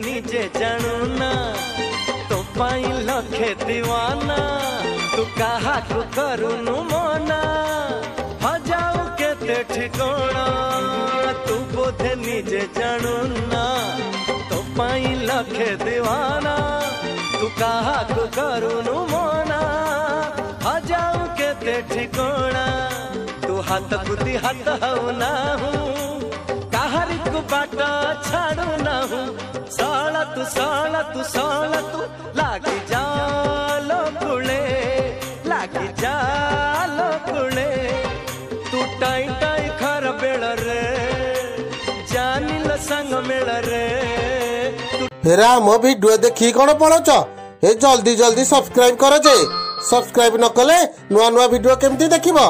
निजे जानू ना तो पाई लखे दीवाना तू कहा को करूनु मना हजाऊ केते ठिकाना तू बोधे निजे जानू ना तो पाई लखे दीवाना तू कहा को करूनु मना हजाऊ केते ठिकाना तू हाथ बुद्धि हाथ हऊ ना हूँ कहारी को बाटा छाड़ू ना हूँ साला तू लागी जालो कुले तू टाई टाई खर बेल रे जानिल संग मेल रे हेरा मो वीडियो देखी कौन पड़ोच हे जल्दी जल्दी सब्सक्राइब कर जे सब्सक्राइब न कले नुआ नुआ वीडियो केमती देखिबो।